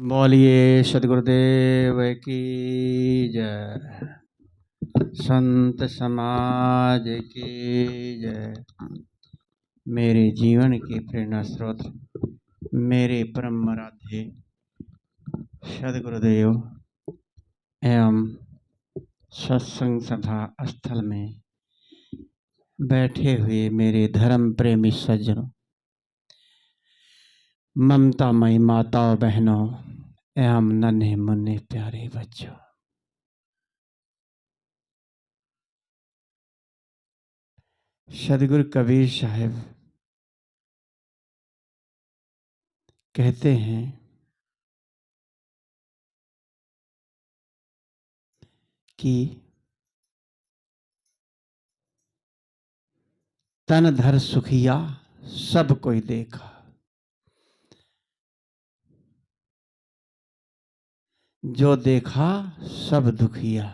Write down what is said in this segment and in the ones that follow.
बोलिए सदगुरुदेव की जय। संत समाज की जय। मेरे जीवन के प्रेरणा स्रोत मेरे परम आराध्य सदगुरुदेव एवं सत्संग सभा स्थल में बैठे हुए मेरे धर्म प्रेमी सज्जनों, ममतामयी माताओं बहनों एवं नन्हे मुन्ने प्यारे बच्चों, सदगुरु कबीर साहब कहते हैं कि तन धर सुखिया सब कोई देखा, जो देखा सब दुखिया।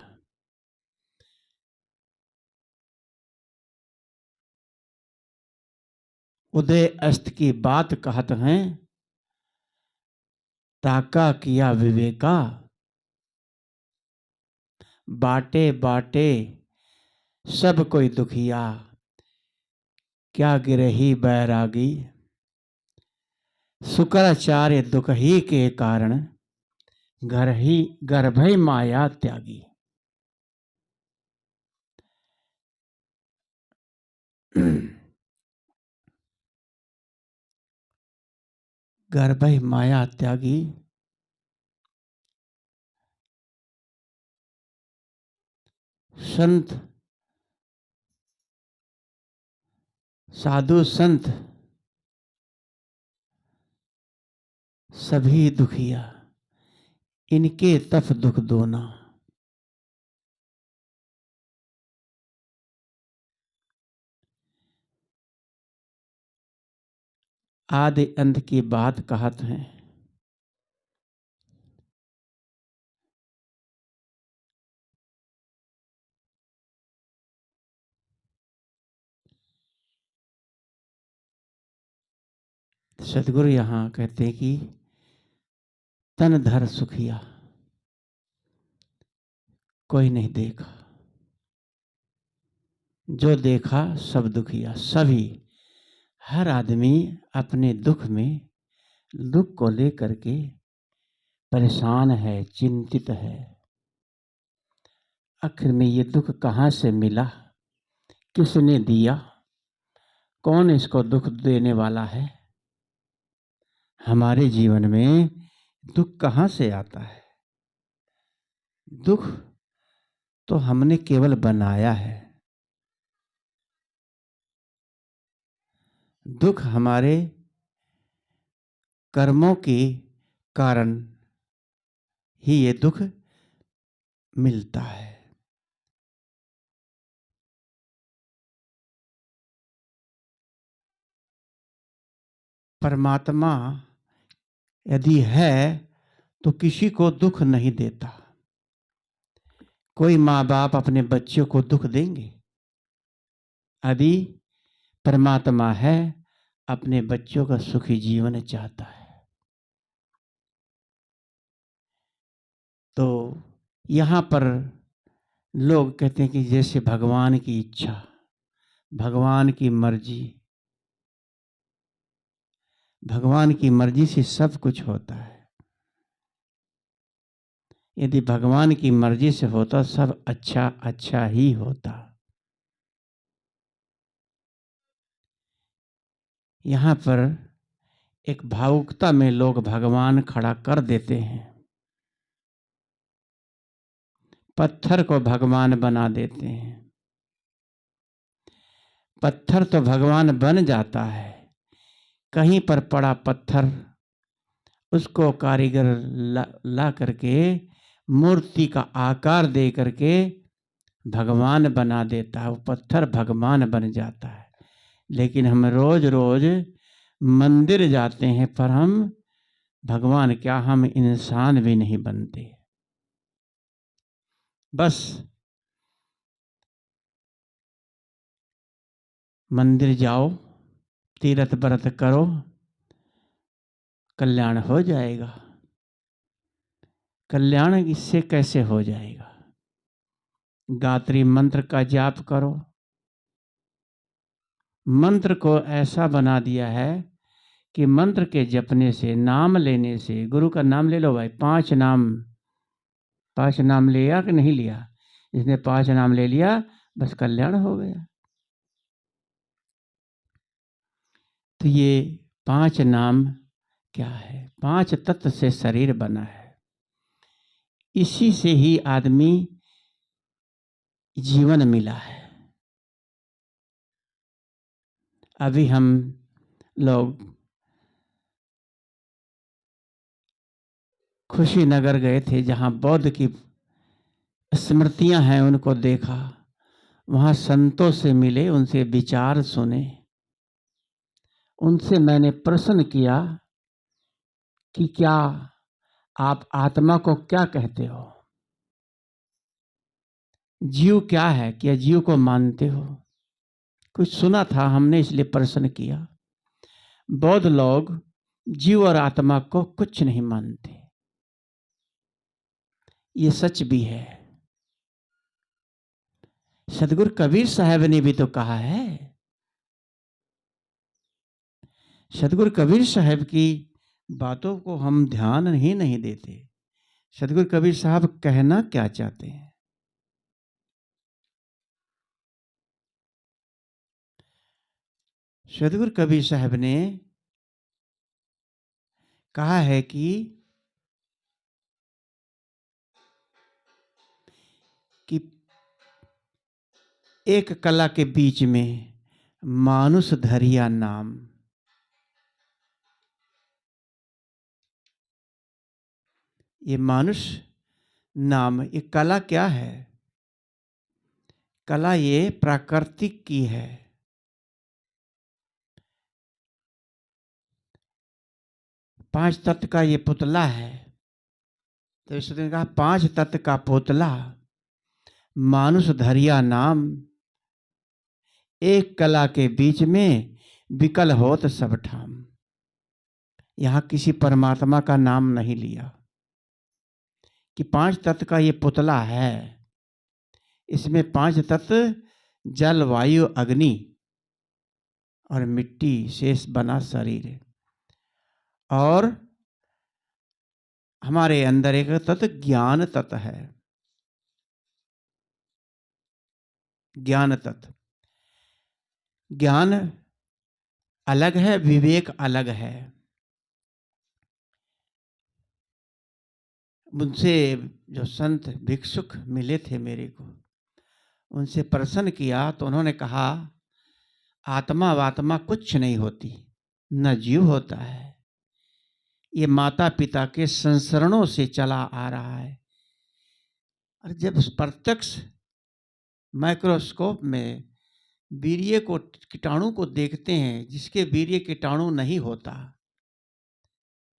उदय अस्त की बात कहत हैं, ताका किया विवेका। बाटे बाटे सब कोई दुखिया, क्या गिरही बैरागी। शुक्राचार्य दुख ही के कारण, गर्भ ही माया त्यागी। गर्भ ही माया त्यागी। संत साधु संत सभी दुखिया, इनके तफ दुख दोना। आदि अंत की बात कहत हैं। सदगुरु यहाँ कहते हैं कि तन धर सुखिया कोई नहीं देखा, जो देखा सब दुखिया। सभी हर आदमी अपने दुख में दुख को लेकर के परेशान है, चिंतित है। आखिर में ये दुख कहाँ से मिला, किसने दिया, कौन इसको दुख देने वाला है। हमारे जीवन में दुख कहाँ से आता है? दुख तो हमने केवल बनाया है। दुख हमारे कर्मों के कारण ही ये दुख मिलता है। परमात्मा यदि है तो किसी को दुख नहीं देता। कोई माँ बाप अपने बच्चों को दुख देंगे? यदि परमात्मा है, अपने बच्चों का सुखी जीवन चाहता है। तो यहाँ पर लोग कहते हैं कि जैसे भगवान की इच्छा, भगवान की मर्जी, भगवान की मर्जी से सब कुछ होता है। यदि भगवान की मर्जी से होता सब अच्छा अच्छा ही होता। यहाँ पर एक भावुकता में लोग भगवान खड़ा कर देते हैं, पत्थर को भगवान बना देते हैं। पत्थर तो भगवान बन जाता है, कहीं पर पड़ा पत्थर उसको कारीगर ला करके मूर्ति का आकार दे करके भगवान बना देता है। वो पत्थर भगवान बन जाता है। लेकिन हम रोज रोज मंदिर जाते हैं, पर हम भगवान क्या, हम इंसान भी नहीं बनते। बस मंदिर जाओ, तीर्थ व्रत करो, कल्याण हो जाएगा। कल्याण इससे कैसे हो जाएगा? गायत्री मंत्र का जाप करो। मंत्र को ऐसा बना दिया है कि मंत्र के जपने से, नाम लेने से, गुरु का नाम ले लो भाई, 5 नाम, 5 नाम लिया कि नहीं लिया? जिसने 5 नाम ले लिया बस कल्याण हो गया। तो ये 5 नाम क्या है? 5 तत्व से शरीर बना है। इसी से ही आदमी जीवन मिला है। अभी हम लोग खुशीनगर गए थे, जहाँ बौद्ध की स्मृतियां हैं, उनको देखा। वहाँ संतों से मिले, उनसे विचार सुने। उनसे मैंने प्रश्न किया कि क्या आप आत्मा को क्या कहते हो? जीव क्या है? क्या जीव को मानते हो? कुछ सुना था हमने, इसलिए प्रश्न किया। बौद्ध लोग जीव और आत्मा को कुछ नहीं मानते। ये सच भी है। सदगुरु कबीर साहब ने भी तो कहा है। सदगुरु कबीर साहब की बातों को हम ध्यान ही नहीं देते। सदगुरु कबीर साहब कहना क्या चाहते हैं? सदगुरु कबीर साहब ने कहा है कि एक कला के बीच में मानुष धरिया नाम। ये मानुष नाम, ये कला क्या है? कला ये प्राकृतिक की है। पांच तत्व का ये पुतला है। तो इसने कहा 5 तत्व का पुतला मानुष धरिया नाम, एक कला के बीच में विकल होत सब ठाम। यहां किसी परमात्मा का नाम नहीं लिया कि 5 तत्व का ये पुतला है। इसमें 5 तत्व जल, वायु, अग्नि और मिट्टी शेष बना शरीर है। और हमारे अंदर एक तत्व ज्ञान तत्व है। ज्ञान तत्व, ज्ञान अलग है, विवेक अलग है। मुझसे जो संत भिक्षुक मिले थे मेरे को, उनसे प्रश्न किया तो उन्होंने कहा आत्मा वात्मा कुछ नहीं होती, न जीव होता है। ये माता पिता के संसरणों से चला आ रहा है। और जब प्रत्यक्ष माइक्रोस्कोप में वीर्य को, कीटाणु को देखते हैं, जिसके वीर्य कीटाणु नहीं होता,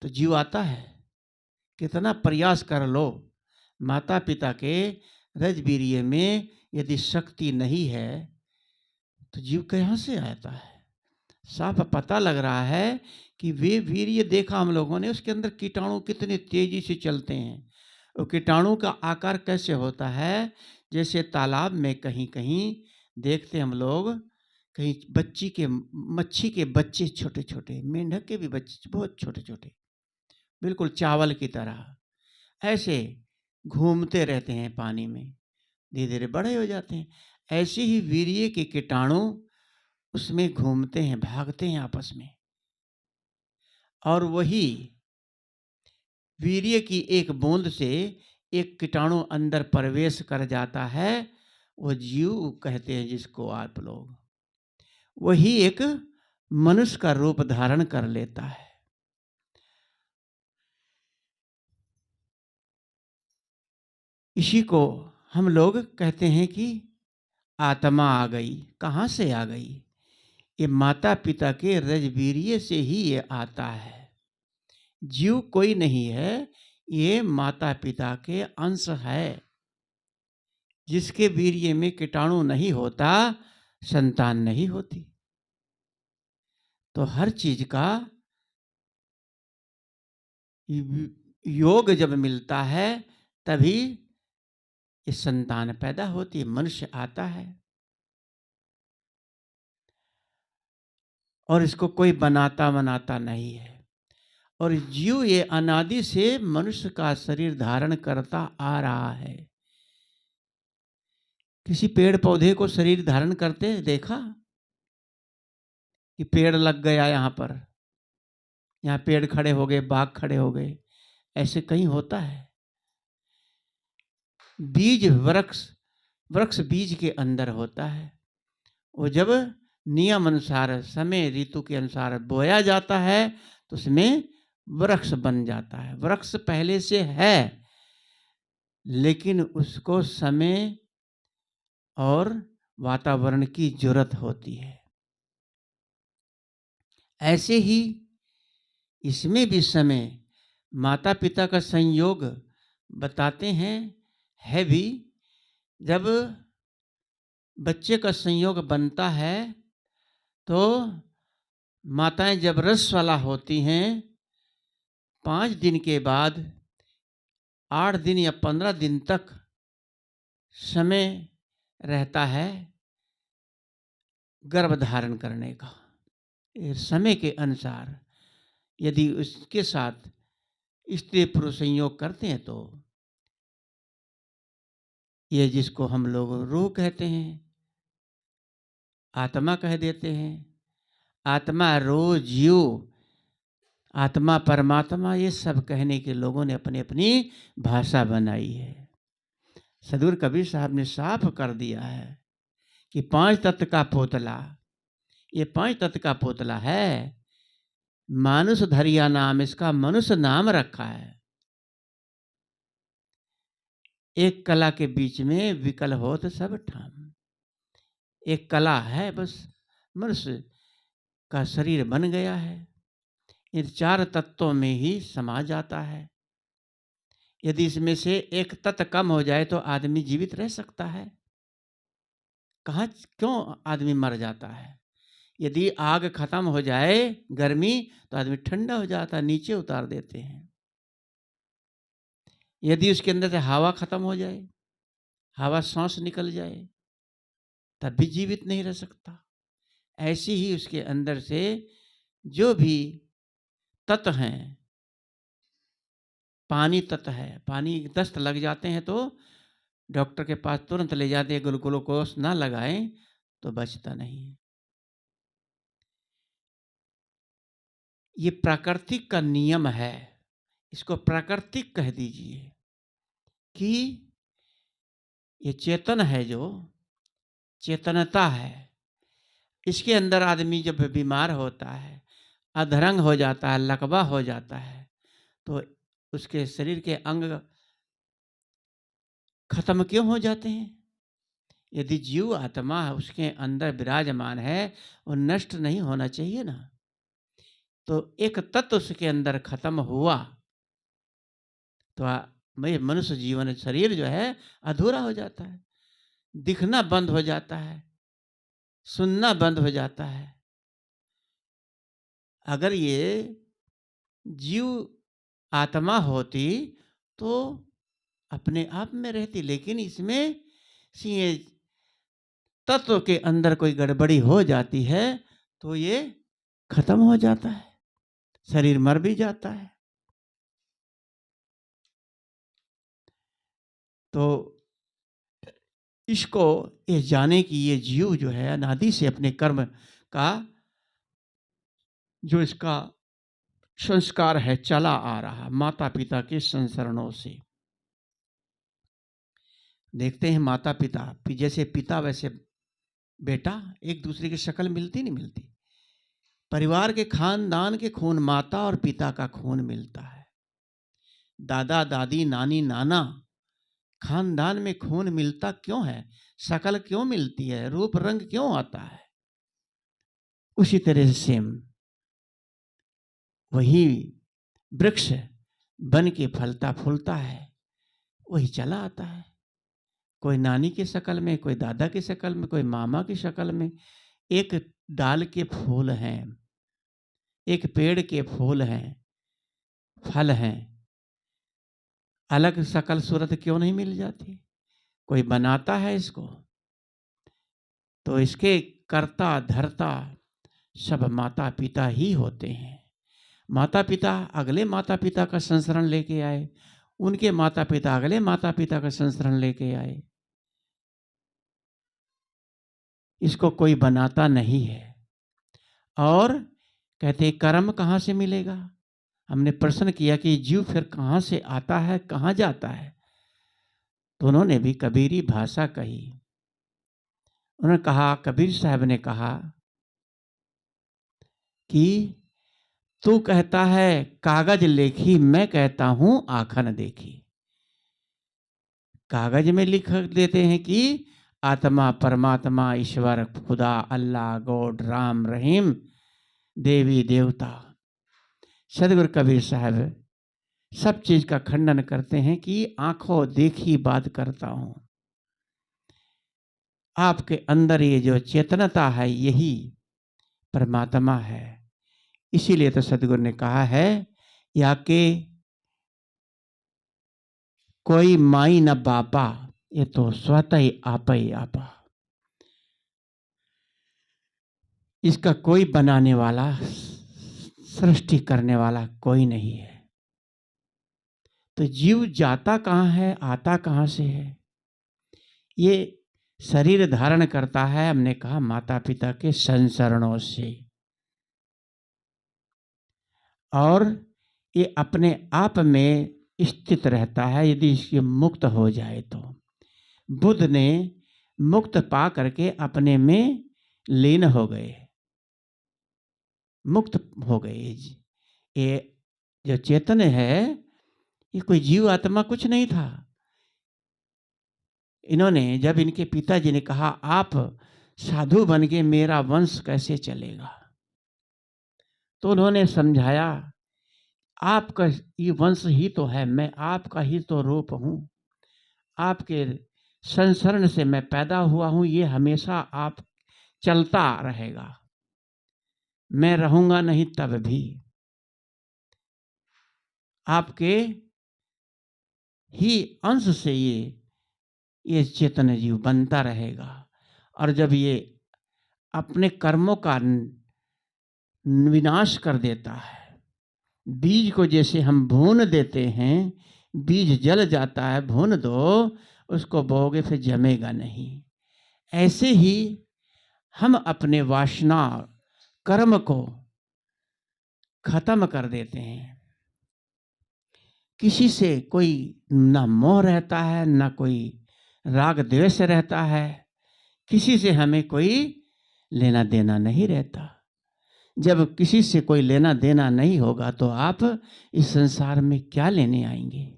तो जीव आता है। कितना प्रयास कर लो, माता पिता के रजवीर्य में यदि शक्ति नहीं है तो जीव कहाँ से आता है? साफ पता लग रहा है कि वे वीर्य देखा हम लोगों ने, उसके अंदर कीटाणु कितने तेजी से चलते हैं। और कीटाणु का आकार कैसे होता है? जैसे तालाब में कहीं कहीं देखते हम लोग, कहीं मच्छी के बच्चे छोटे छोटे, मेंढक के भी बच्चे बहुत छोटे छोटे, बिल्कुल चावल की तरह ऐसे घूमते रहते हैं पानी में, धीरे धीरे बड़े हो जाते हैं। ऐसे ही वीर्य के कीटाणु उसमें घूमते हैं, भागते हैं आपस में। और वही वीर्य की एक बूंद से एक कीटाणु अंदर प्रवेश कर जाता है, वो जीव कहते हैं जिसको आप लोग। वही एक मनुष्य का रूप धारण कर लेता है। इसी को हम लोग कहते हैं कि आत्मा आ गई। कहाँ से आ गई? ये माता पिता के रजवीर्य से ही ये आता है। जीव कोई नहीं है, ये माता पिता के अंश है। जिसके वीर्य में कीटाणु नहीं होता, संतान नहीं होती। तो हर चीज का योग जब मिलता है तभी ये संतान पैदा होती है, मनुष्य आता है। और इसको कोई बनाता नहीं है। और जीव ये अनादि से मनुष्य का शरीर धारण करता आ रहा है। किसी पेड़ पौधे को शरीर धारण करते देखा कि पेड़ लग गया, यहाँ पेड़ खड़े हो गए, बाग खड़े हो गए, ऐसे कहीं होता है? बीज वृक्ष बीज के अंदर होता है। वो जब नियम अनुसार समय ऋतु के अनुसार बोया जाता है तो उसमें वृक्ष बन जाता है। वृक्ष पहले से है, लेकिन उसको समय और वातावरण की जरूरत होती है। ऐसे ही इसमें भी समय माता पिता का संयोग बताते हैं, है भी। जब बच्चे का संयोग बनता है तो माताएं जब रस वाला होती हैं, 5 दिन के बाद 8 दिन या 15 दिन तक समय रहता है गर्भ धारण करने का। समय के अनुसार यदि उसके साथ स्त्री पुरुष संयोग करते हैं तो ये जिसको हम लोग रूह कहते हैं, आत्मा कह देते हैं। आत्मा, रूह, जीव, आत्मा, परमात्मा, ये सब कहने के लोगों ने अपनी अपनी भाषा बनाई है। सदगुरु कबीर साहब ने साफ कर दिया है कि 5 तत्व का पोतला, ये 5 तत्व का पोतला है। मानुष धरिया नाम, इसका मनुष्य नाम रखा है। एक कला के बीच में विकल हो तो सब ठाम। एक कला है, बस मनुष्य का शरीर बन गया है, इन 4 तत्वों में ही समा जाता है। यदि इसमें से एक तत्व कम हो जाए तो आदमी जीवित रह सकता है? कहाँ, क्यों आदमी मर जाता है? यदि आग खत्म हो जाए, गर्मी, तो आदमी ठंडा हो जाता है, नीचे उतार देते हैं। यदि उसके अंदर से हवा खत्म हो जाए, हवा सांस निकल जाए, तब भी जीवित नहीं रह सकता। ऐसे ही उसके अंदर से जो भी तत्व हैं, पानी तत्व है, पानी दस्त लग जाते हैं तो डॉक्टर के पास तुरंत ले जाते हैं, ग्लूकोज ना लगाएं तो बचता नहीं। ये प्राकृतिक का नियम है, इसको प्राकृतिक कह दीजिए कि ये चेतन है, जो चेतनता है, इसके अंदर आदमी जब बीमार होता है, अधरंग हो जाता है, लकवा हो जाता है, तो उसके शरीर के अंग खत्म क्यों हो जाते हैं? यदि जीव आत्मा उसके अंदर विराजमान है, वो नष्ट नहीं होना चाहिए ना। तो एक तत्व उसके अंदर खत्म हुआ तो मनुष्य जीवन शरीर जो है अधूरा हो जाता है, दिखना बंद हो जाता है, सुनना बंद हो जाता है। अगर ये जीव आत्मा होती तो अपने आप में रहती, लेकिन इसमें ये तत्व के अंदर कोई गड़बड़ी हो जाती है तो ये खत्म हो जाता है, शरीर मर भी जाता है। तो इसको ये जाने की, ये जीव जो है अनादि से अपने कर्म का जो इसका संस्कार है चला आ रहा, माता पिता के संसरणों से। देखते हैं माता पिता, जैसे पिता वैसे बेटा, एक दूसरे की शक्ल मिलती नहीं मिलती। परिवार के खानदान के खून, माता और पिता का खून मिलता है। दादा दादी नानी नाना, खानदान में खून मिलता क्यों है? शक्ल क्यों मिलती है? रूप रंग क्यों आता है? उसी तरह से सेम वही वृक्ष बन के फलता फूलता है, वही चला आता है। कोई नानी की शक्ल में, कोई दादा की शक्ल में, कोई मामा की शक्ल में। एक डाल के फूल हैं, एक पेड़ के फूल हैं, फल हैं, अलग शकल सूरत क्यों नहीं मिल जाती? कोई बनाता है इसको, तो इसके कर्ता धर्ता सब माता पिता ही होते हैं। माता पिता अगले माता पिता का संस्करण लेके आए, उनके माता पिता अगले माता पिता का संस्करण लेके आए। इसको कोई बनाता नहीं है। और कहते कर्म कहाँ से मिलेगा? हमने प्रश्न किया कि जीव फिर कहाँ से आता है, कहाँ जाता है? तो उन्होंने भी कबीरी भाषा कही। उन्होंने कहा, कबीर साहब ने कहा कि तू कहता है कागज लेखी, मैं कहता हूं आखन देखी। कागज में लिख देते हैं कि आत्मा, परमात्मा, ईश्वर, खुदा, अल्लाह, गॉड, राम, रहीम, देवी देवता। सदगुरु कबीर साहब सब चीज का खंडन करते हैं कि आंखों देखी बात करता हूं। आपके अंदर ये जो चेतनता है यही परमात्मा है। इसीलिए तो सदगुरु ने कहा है, या के कोई माई न बापा, ये तो स्वतः ही आपा। इसका कोई बनाने वाला, सृष्टि करने वाला कोई नहीं है। तो जीव जाता कहाँ है, आता कहाँ से है? ये शरीर धारण करता है, हमने कहा माता पिता के संसरणों से, और ये अपने आप में स्थित रहता है यदि इसके मुक्त हो जाए तो। बुद्ध ने मुक्त पा करके अपने में लीन हो गए, मुक्त हो गए। ये जो चेतन है, ये कोई जीव आत्मा कुछ नहीं था। इन्होंने जब इनके पिताजी ने कहा आप साधु बन के मेरा वंश कैसे चलेगा, तो उन्होंने समझाया आपका ये वंश ही तो है, मैं आपका ही तो रूप हूं, आपके संसरण से मैं पैदा हुआ हूं, ये हमेशा आप चलता रहेगा, मैं रहूंगा नहीं तब भी आपके ही अंश से ये चेतन जीव बनता रहेगा। और जब ये अपने कर्मों का विनाश कर देता है, बीज को जैसे हम भून देते हैं, बीज जल जाता है, भून दो उसको बोओगे फिर जमेगा नहीं। ऐसे ही हम अपने वासना कर्म को खत्म कर देते हैं। किसी से कोई ना मोह रहता है, ना कोई राग द्वेष रहता है, किसी से हमें कोई लेना देना नहीं रहता। जब किसी से कोई लेना देना नहीं होगा तो आप इस संसार में क्या लेने आएंगे?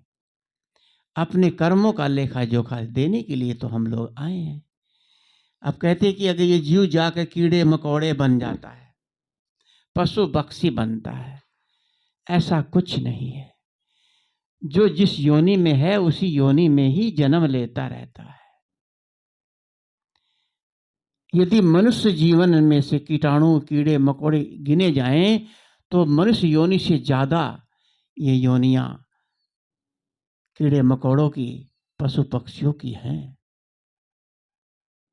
अपने कर्मों का लेखा जोखा देने के लिए तो हम लोग आए हैं। अब कहते हैं कि अगर ये जीव जाकर कीड़े मकोड़े बन जाता है, पशु पक्षी बनता है, ऐसा कुछ नहीं है। जो जिस योनि में है उसी योनि में ही जन्म लेता रहता है। यदि मनुष्य जीवन में से कीटाणु कीड़े मकोड़े गिने जाएं तो मनुष्य योनि से ज्यादा ये योनियां कीड़े मकोड़ों की, पशु पक्षियों की हैं।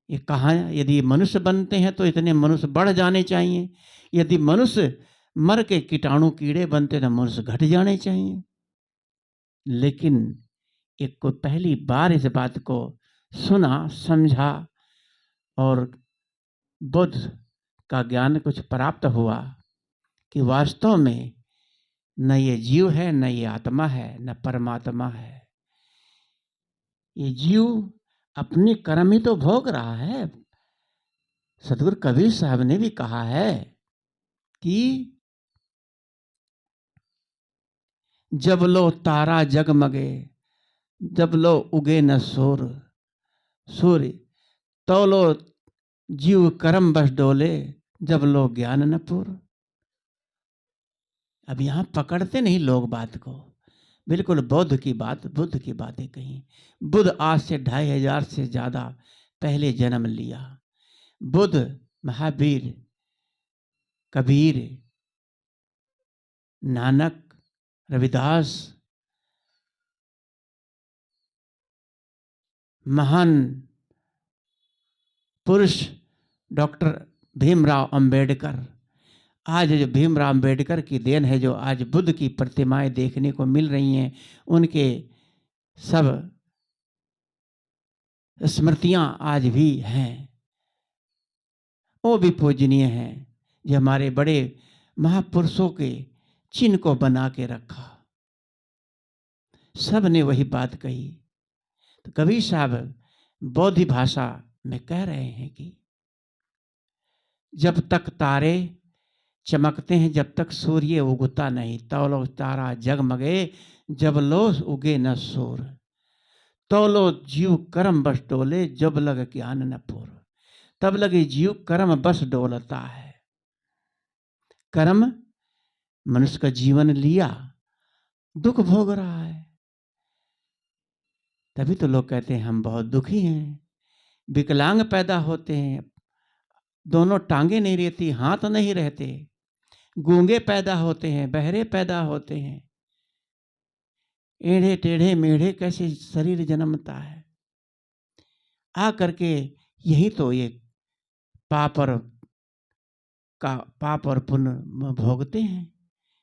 ये कहाँ, यदि मनुष्य बनते हैं तो इतने मनुष्य बढ़ जाने चाहिए, यदि मनुष्य मर के कीटाणु कीड़े बनते तो मनुष्य घट जाने चाहिए। लेकिन एक को पहली बार इस बात को सुना समझा और बुद्ध का ज्ञान कुछ प्राप्त हुआ कि वास्तव में न ये जीव है, न ये आत्मा है, न परमात्मा है। ये जीव अपने कर्म ही तो भोग रहा है। सतगुरु कबीर साहब ने भी कहा है कि जब लो तारा जगमगे, जब लो उगे न सूर्य, तो लो जीव कर्म बस डोले, जब लो ज्ञान न पूर। अब यहां पकड़ते नहीं लोग बात को, बिल्कुल बुद्ध की बातें कही। बुद्ध आज से 2500 से ज्यादा पहले जन्म लिया। बुद्ध, महावीर, कबीर, नानक, रविदास, महान पुरुष डॉक्टर भीमराव अंबेडकर, आज जो भीमराव अंबेडकर की देन है, जो आज बुद्ध की प्रतिमाएं देखने को मिल रही हैं, उनके सब स्मृतियां आज भी हैं, वो भी पूजनीय हैं। जो हमारे बड़े महापुरुषों के चिन्ह को बना के रखा, सब ने वही बात कही। तो कबीर साहब बौद्ध भाषा में कह रहे हैं कि जब तक तारे चमकते हैं, जब तक सूर्य उगता नहीं, तौलो तारा जगमगे, जब लो उगे न सूर, तौलो जीव कर्म बस डोले, जब लग ज्ञान न पूर। तब लगे जीव कर्म बस डोलता है। कर्म मनुष्य का जीवन लिया, दुख भोग रहा है, तभी तो लोग कहते हैं हम बहुत दुखी हैं। विकलांग पैदा होते हैं, दोनों टांगे नहीं रहती, हाथ नहीं रहते, गूंगे पैदा होते हैं, बहरे पैदा होते हैं, एढ़े टेढ़े मेढ़े कैसे शरीर जन्मता है। आ करके यही तो ये पाप और पुण्य भोगते हैं।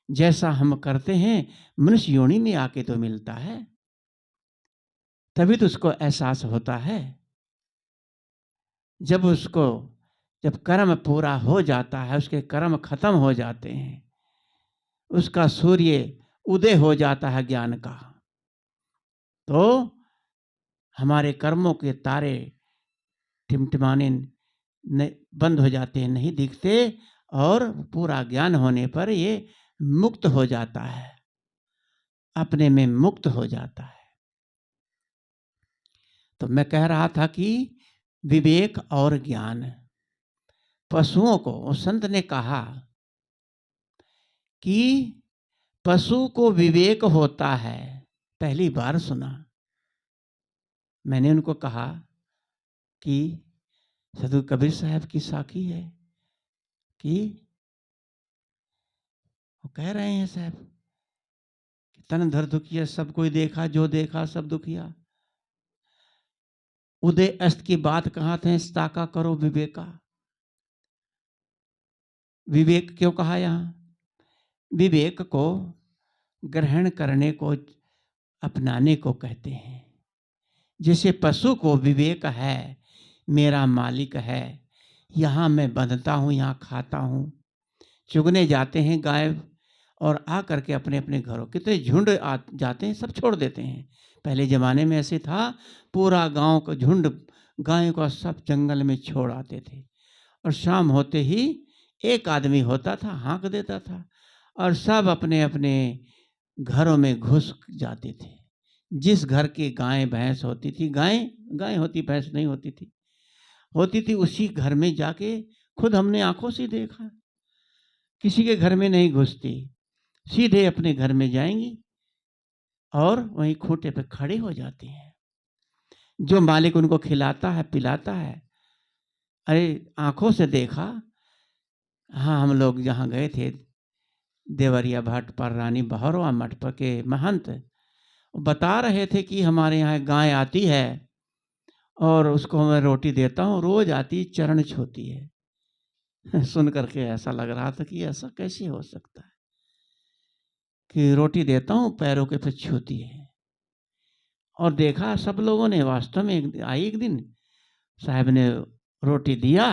जैसा हम करते हैं मनुष्य योनि में आके तो मिलता है, तभी तो उसको एहसास होता है। जब कर्म पूरा हो जाता है, उसके कर्म खत्म हो जाते हैं, उसका सूर्य उदय हो जाता है ज्ञान का, तो हमारे कर्मों के तारे टिमटिमाने बंद हो जाते हैं, नहीं दिखते, और पूरा ज्ञान होने पर ये मुक्त हो जाता है, अपने में मुक्त हो जाता है। तो मैं कह रहा था कि विवेक और ज्ञान, पशुओं को संत ने कहा कि पशु को विवेक होता है। पहली बार सुना। मैंने उनको कहा कि साधु कबीर साहब की साखी है कि वो कह रहे हैं साहब कि तन धर दुखिया, सब कोई देखा, जो देखा सब दुखिया, उदय अस्त की बात कहाँ थे, ताका करो विवेका। विवेक क्यों कहा यहां? विवेक को ग्रहण करने को, अपनाने को कहते हैं। जैसे पशु को विवेक है, मेरा मालिक है, यहाँ मैं बंधता हूँ, यहाँ खाता हूँ। चुगने जाते हैं गाय, और आ करके अपने अपने घरों, कितने झुंड जाते हैं, सब छोड़ देते हैं। पहले ज़माने में ऐसे था, पूरा गांव का झुंड गायों का सब जंगल में छोड़ आते थे, और शाम होते ही एक आदमी होता था, हाँक देता था, और सब अपने अपने घरों में घुस जाते थे। जिस घर की गाय भैंस होती थी, गाय होती, भैंस नहीं होती थी, उसी घर में जाके, खुद हमने आंखों से देखा, किसी के घर में नहीं घुसती, सीधे अपने घर में जाएंगी और वहीं खूंटे पे खड़े हो जाती हैं। जो मालिक उनको खिलाता है पिलाता है, अरे आंखों से देखा। हाँ, हम लोग जहाँ गए थे, देवरिया भट्ट पर रानी बहरवा मठ पर के महंत बता रहे थे कि हमारे यहाँ गाय आती है और उसको मैं रोटी देता हूँ, रोज आती, चरण छूती है। सुन करके ऐसा लग रहा था कि ऐसा कैसे हो सकता है कि रोटी देता हूँ, पैरों के पे छूती है। और देखा सब लोगों ने, वास्तव में एक दिन साहब ने रोटी दिया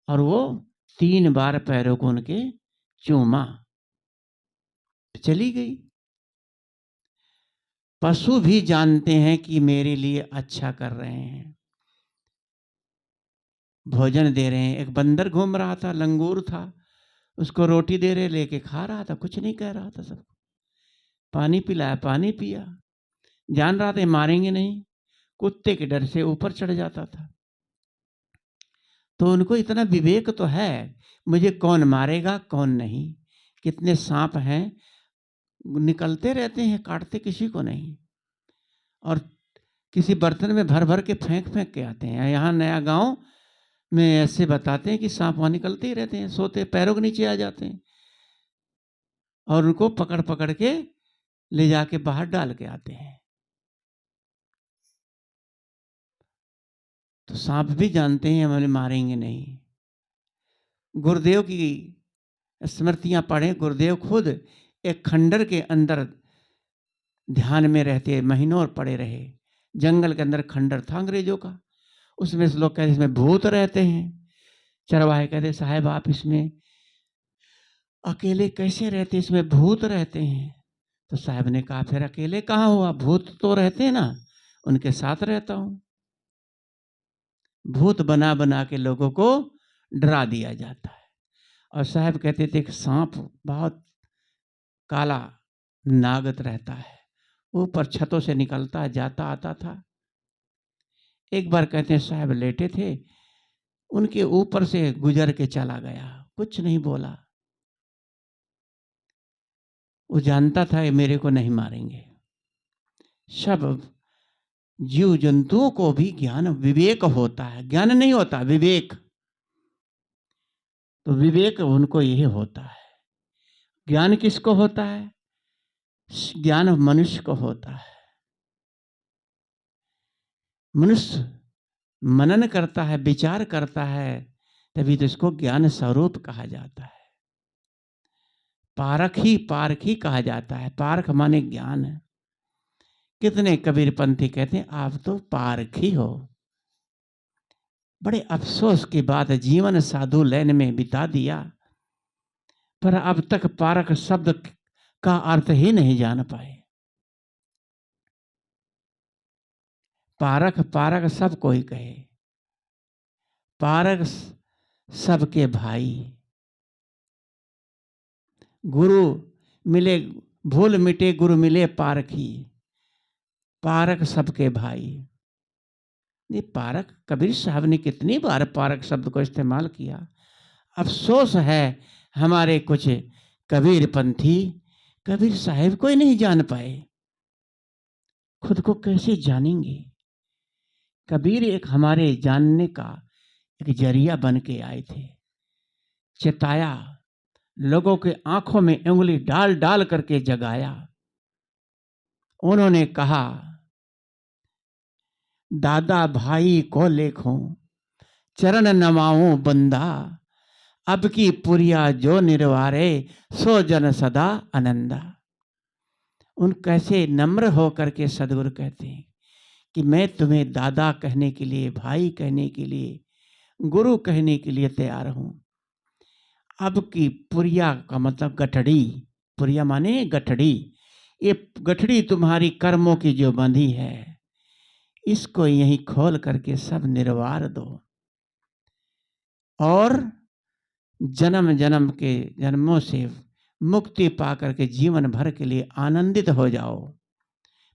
और वो 3 बार पैरों को उनके चूमा, चली गई। पशु भी जानते हैं कि मेरे लिए अच्छा कर रहे हैं, भोजन दे रहे हैं। एक बंदर घूम रहा था, लंगूर था, उसको रोटी दे रहे, लेके खा रहा था, कुछ नहीं कह रहा था सबको। पानी पिलाया, पानी पिया, जान रहा था मारेंगे नहीं, कुत्ते के डर से ऊपर चढ़ जाता था। तो उनको इतना विवेक तो है, मुझे कौन मारेगा कौन नहीं। कितने सांप हैं, निकलते रहते हैं, काटते किसी को नहीं, और किसी बर्तन में भर भर के फेंक फेंक के आते हैं। यहाँ नया गांव में ऐसे बताते हैं कि सांप वहाँ निकलते ही रहते हैं, सोते पैरों के नीचे आ जाते हैं, और उनको पकड़ पकड़ के ले जाके बाहर डाल के आते हैं। सांप भी जानते हैं हमें मारेंगे नहीं। गुरुदेव की स्मृतियां पढ़ें, गुरुदेव खुद एक खंडर के अंदर ध्यान में रहते महीनों और पड़े रहे। जंगल के अंदर खंडर था अंग्रेजों का, उसमें से लोग कहते इसमें भूत रहते हैं। चरवाहे कहते साहब आप इसमें अकेले कैसे रहते, इसमें भूत रहते हैं। तो साहब ने कहा फिर अकेले कहाँ हुआ, भूत तो रहते हैं ना, उनके साथ रहता हूं। भूत बना बना के लोगों को डरा दिया जाता है। और साहब कहते थे कि सांप बहुत काला नागत रहता है, ऊपर छतों से निकलता जाता आता था। एक बार कहते हैं साहब लेटे थे, उनके ऊपर से गुजर के चला गया, कुछ नहीं बोला। वो जानता था ये मेरे को नहीं मारेंगे। सब जीव जंतुओं को भी ज्ञान विवेक होता है, ज्ञान नहीं होता विवेक। तो विवेक उनको यही होता है। ज्ञान किसको होता है, ज्ञान मनुष्य को होता है। मनुष्य मनन करता है, विचार करता है, तभी तो इसको ज्ञान स्वरूप कहा जाता है। पारखी कहा जाता है। पारख माने ज्ञान है। कितने कबीरपंथी कहते हैं आप तो पारखी हो। बड़े अफसोस की बात है, जीवन साधु लैन में बिता दिया, पर अब तक पारख शब्द का अर्थ ही नहीं जान पाए। पारख पारख सब कोई कहे, पारख सबके भाई। गुरु मिले भूल मिटे, गुरु मिले पारखी, पारख सबके भाई। ये पारख कबीर साहब ने कितनी बार पारख शब्द को इस्तेमाल किया। अफसोस है हमारे कुछ कबीर पंथी कबीर साहब को ही नहीं जान पाए। खुद को कैसे जानेंगे। कबीर एक हमारे जानने का एक जरिया बन के आए थे। चिताया, लोगों के आंखों में उंगली डाल डाल करके जगाया। उन्होंने कहा दादा भाई को लेखो, चरण नमाऊं बंदा, अब की पुरिया जो निर्वारे, सो जन सदा आनंदा। उन कैसे नम्र होकर के सदगुरु कहते हैं कि मैं तुम्हें दादा कहने के लिए, भाई कहने के लिए, गुरु कहने के लिए तैयार हूं। अब की पुरिया का मतलब गठड़ी, पुरिया माने गठड़ी। ये गठड़ी तुम्हारी कर्मों की जो बंधी है, इसको यहीं खोल करके सब निर्वार दो और जन्म जन्म के जन्मों से मुक्ति पा करके जीवन भर के लिए आनंदित हो जाओ।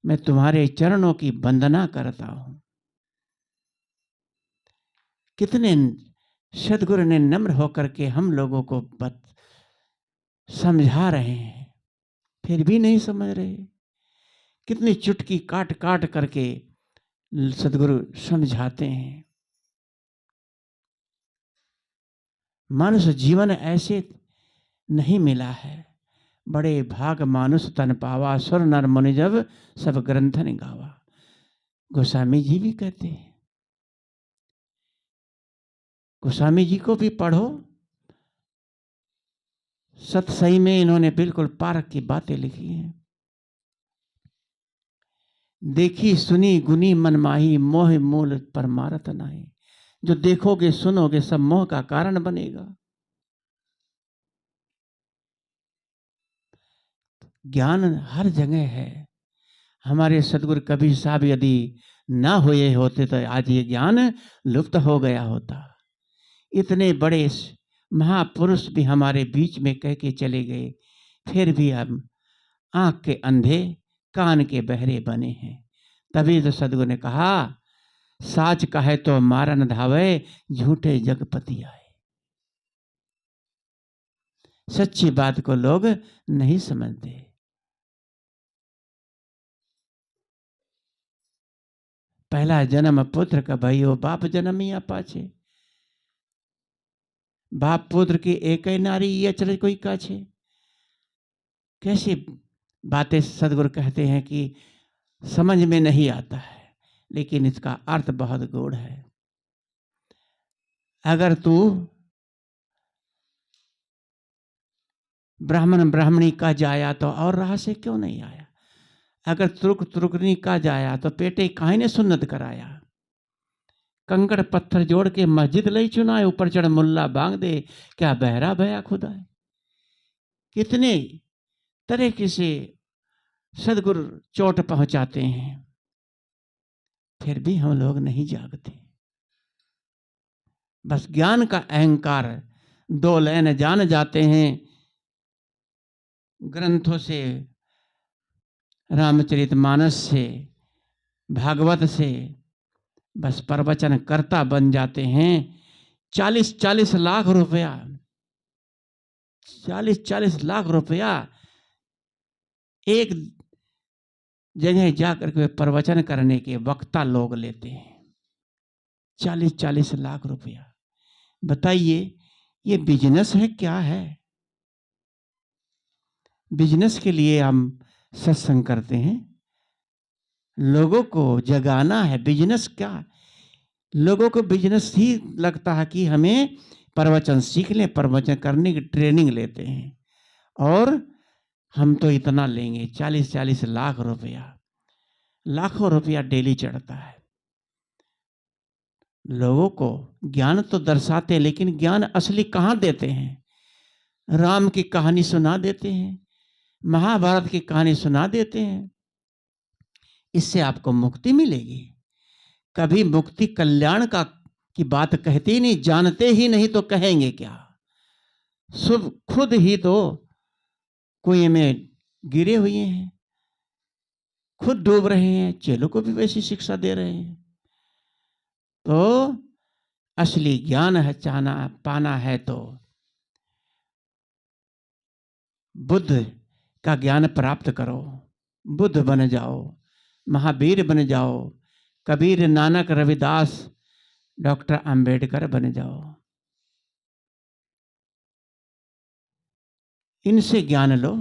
मैं तुम्हारे चरणों की वंदना करता हूं। कितने सदगुरु ने नम्र होकर के हम लोगों को समझा रहे हैं, फिर भी नहीं समझ रहे। कितनी चुटकी काट काट करके सदगुरु समझाते हैं। मनुष्य जीवन ऐसे नहीं मिला है। बड़े भाग मानुष तन पावा, सुर नर मुनि जब सब ग्रंथन गावा। गोस्वामी जी भी कहते हैं, गोस्वामी जी को भी पढ़ो, सतसई में इन्होंने बिल्कुल पारख की बातें लिखी हैं। देखी सुनी गुनी मनमाही, मोह मूल परमारथ नाही। जो देखोगे सुनोगे सब मोह का कारण बनेगा। ज्ञान हर जगह है। हमारे सदगुरु कबीर साहब यदि ना हुए होते तो आज ये ज्ञान लुप्त हो गया होता। इतने बड़े महापुरुष भी हमारे बीच में कह के चले गए, फिर भी हम आंख के अंधे कान के बहरे बने हैं। तभी तो सदगुरु ने कहा साच कहे तो मारन धावे, झूठे जगपति आए। सच्ची बात को लोग नहीं समझते। पहला जन्म पुत्र का भइयो, बाप जन्मिया पाछे। बाप पुत्र की एक ही नारी ये चले कोई काछे। कैसी बातें सदगुरु कहते हैं कि समझ में नहीं आता है, लेकिन इसका अर्थ बहुत गूढ़ है। अगर तू ब्राह्मण ब्राह्मणी का जाया तो और राह से क्यों नहीं आया? अगर तुर्क तुर्कनी का जाया तो पेटे काहे ने सुन्नत कराया? कंकड़ पत्थर जोड़ के मस्जिद लई चुनाए, ऊपर चढ़ मुल्ला बांग दे, क्या बहरा भया खुदा है? कितने तरह से सदगुरु चोट पहुंचाते हैं, फिर भी हम लोग नहीं जागते। बस ज्ञान का अहंकार, दो लैन जान जाते हैं ग्रंथों से, रामचरितमानस से, भागवत से, बस प्रवचन कर्ता बन जाते हैं। 40-40 लाख रुपया, 40-40 लाख रुपया एक जगह जाकर के प्रवचन करने के वक्ता लोग लेते हैं। 40-40 लाख रुपया, बताइए ये बिजनेस है क्या है? बिजनेस के लिए हम सत्संग करते हैं, लोगों को जगाना है। बिजनेस क्या? लोगों को बिजनेस ही लगता है कि हमें प्रवचन सीख लें, प्रवचन करने की ट्रेनिंग लेते हैं, और हम तो इतना लेंगे 40-40 लाख रुपया, लाखों रुपया डेली चढ़ता है। लोगों को ज्ञान तो दर्शाते हैं, लेकिन ज्ञान असली कहाँ देते हैं? राम की कहानी सुना देते हैं, महाभारत की कहानी सुना देते हैं, इससे आपको मुक्ति मिलेगी? कभी मुक्ति कल्याण का की बात कहते ही नहीं, जानते ही नहीं तो कहेंगे क्या? सब खुद ही तो कुएं में गिरे हुए हैं, खुद डूब रहे हैं, चेलों को भी वैसी शिक्षा दे रहे हैं। तो असली ज्ञान है, चाहना पाना है तो बुद्ध का ज्ञान प्राप्त करो, बुद्ध बन जाओ, महावीर बन जाओ, कबीर, नानक, रविदास, डॉक्टर अंबेडकर बन जाओ। इनसे ज्ञान लो।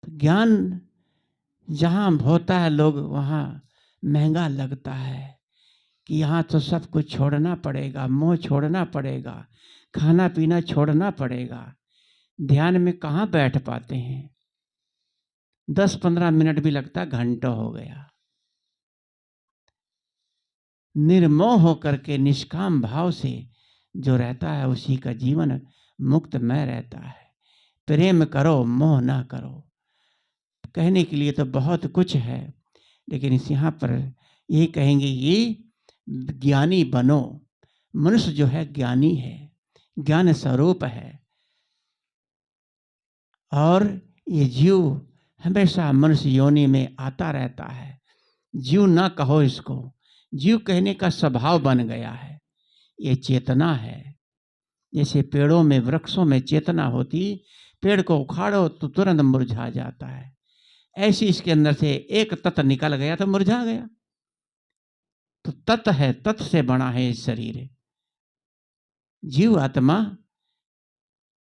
ज्ञान जहाँ होता है लोग वहाँ महंगा लगता है कि यहाँ तो सब कुछ छोड़ना पड़ेगा, मोह छोड़ना पड़ेगा, खाना पीना छोड़ना पड़ेगा। ध्यान में कहाँ बैठ पाते हैं? 10-15 मिनट भी लगता, घंटों हो गया। निर्मोह होकर के निष्काम भाव से जो रहता है उसी का जीवन मुक्तमय रहता है। प्रेम करो, मोह ना करो। कहने के लिए तो बहुत कुछ है, लेकिन इस यहाँ पर ये कहेंगे, ये ज्ञानी बनो। मनुष्य जो है ज्ञानी है, ज्ञान स्वरूप है, और ये जीव हमेशा मनुष्य योनि में आता रहता है। जीव ना कहो इसको, जीव कहने का स्वभाव बन गया है। ये चेतना है, जैसे पेड़ों में, वृक्षों में चेतना होती, पेड़ को उखाड़ो तो तुरंत मुरझा जाता है, ऐसी इसके अंदर से एक तत्व निकल गया तो मुरझा गया। तो तत्व है, तत्व से बना है ये शरीर। जीव आत्मा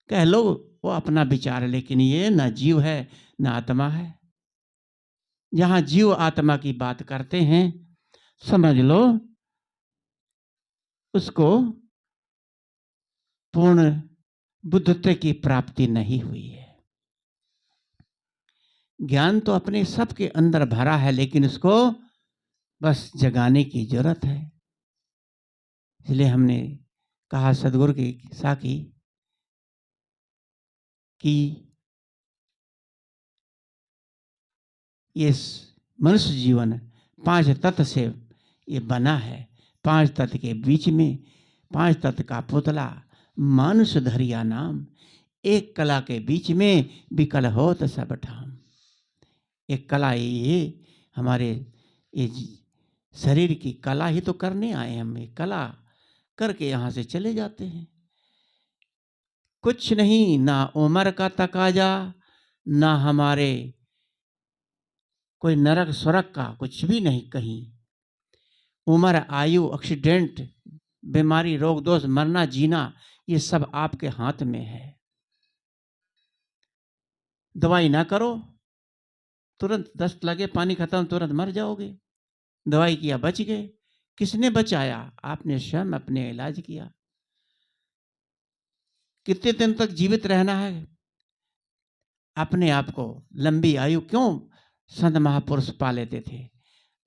कह लो, वो अपना विचार है, लेकिन ये ना जीव है ना आत्मा है। जहां जीव आत्मा की बात करते हैं, समझ लो उसको पूर्ण बुद्धत्व की प्राप्ति नहीं हुई है। ज्ञान तो अपने सबके अंदर भरा है, लेकिन उसको बस जगाने की जरूरत है। इसलिए हमने कहा सदगुरु की साखी कि ये मनुष्य जीवन 5 तत्व से ये बना है। 5 तत्व के बीच में 5 तत्व का पुतला मानुष धरिया नाम, एक कला के बीच में विकल हो तो सब ठाम। एक कला ये हमारे ये शरीर की कला ही तो करने आए, हम ये कला करके यहाँ से चले जाते हैं। कुछ नहीं, ना उम्र का तकाजा, ना हमारे कोई नरक स्वर्ग का, कुछ भी नहीं कहीं। उम्र, आयु, एक्सीडेंट, बीमारी, रोग दोष, मरना जीना, ये सब आपके हाथ में है। दवाई ना करो, तुरंत दस्त लगे, पानी खत्म, तुरंत मर जाओगे। दवाई किया बच गए, किसने बचाया? आपने स्वयं अपने इलाज किया। कितने दिन तक जीवित रहना है? अपने आप को लंबी आयु क्यों संत महापुरुष पा लेते थे?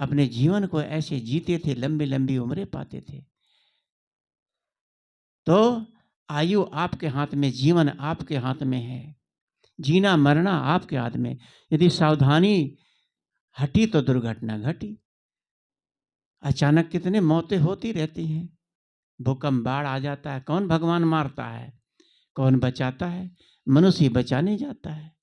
अपने जीवन को ऐसे जीते थे, लंबी लंबी उम्रें पाते थे। तो आयु आपके हाथ में, जीवन आपके हाथ में है, जीना मरना आपके हाथ में। यदि सावधानी हटी तो दुर्घटना घटी। अचानक कितने मौतें होती रहती हैं। भूकंप, बाढ़ आ जाता है, कौन भगवान मारता है? कौन बचाता है? मनुष्य ही बचाने जाता है।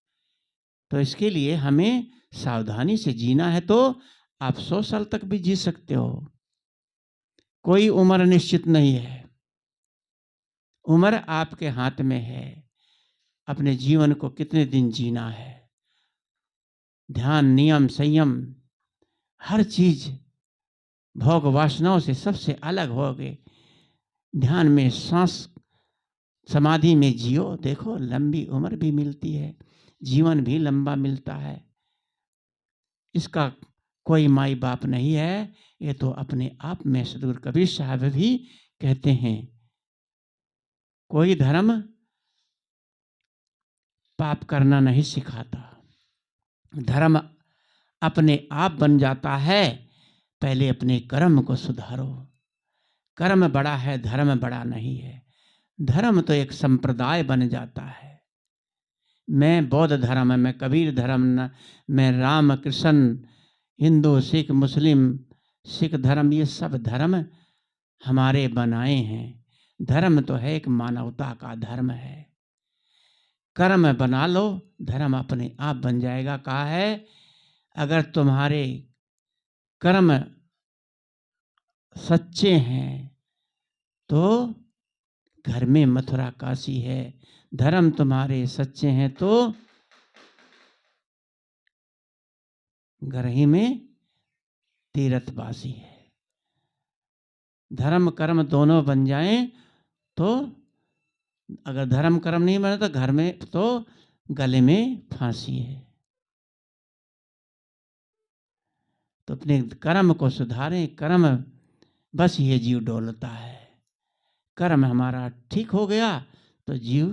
तो इसके लिए हमें सावधानी से जीना है। तो आप 100 साल तक भी जी सकते हो, कोई उम्र निश्चित नहीं है। उम्र आपके हाथ में है। अपने जीवन को कितने दिन जीना है, ध्यान, नियम, संयम, हर चीज भोग वासनाओं से सबसे अलग हो गए। ध्यान में, सांस समाधि में जियो। देखो लंबी उम्र भी मिलती है, जीवन भी लंबा मिलता है। इसका कोई माई बाप नहीं है, ये तो अपने आप में सदगुरु कबीर साहब भी कहते हैं। कोई धर्म पाप करना नहीं सिखाता, धर्म अपने आप बन जाता है। पहले अपने कर्म को सुधारो। कर्म बड़ा है, धर्म बड़ा नहीं है। धर्म तो एक संप्रदाय बन जाता है। मैं बौद्ध धर्म, मैं कबीर धर्म, न मैं राम कृष्ण, हिंदू, सिख, मुस्लिम, सिख धर्म, ये सब धर्म हमारे बनाए हैं। धर्म तो है एक मानवता का धर्म है। कर्म बना लो, धर्म अपने आप बन जाएगा। कहा है अगर तुम्हारे कर्म सच्चे हैं तो घर में मथुरा काशी है। धर्म तुम्हारे सच्चे हैं तो घर ही में तीर्थवासी है। धर्म कर्म दोनों बन जाएं तो, अगर धर्म कर्म नहीं बने तो घर में, तो गले में फांसी है। तो अपने कर्म को सुधारें। कर्म बस ये जीव डोलता है। कर्म हमारा ठीक हो गया तो जीव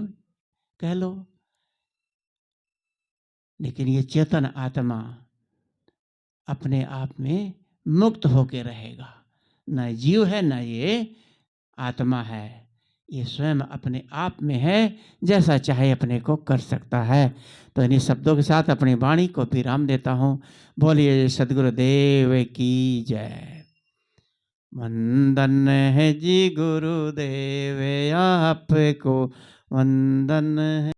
कह लो। लेकिन ये चेतन आत्मा अपने आप में मुक्त होके रहेगा। न जीव है, न ये आत्मा है, ये स्वयं अपने आप में है, जैसा चाहे अपने को कर सकता है। तो इन्हीं शब्दों के साथ अपनी वाणी को विराम देता हूँ। बोलिए सद्गुरुदेव की जय। वंदन है जी गुरुदेव, आपको वंदन है।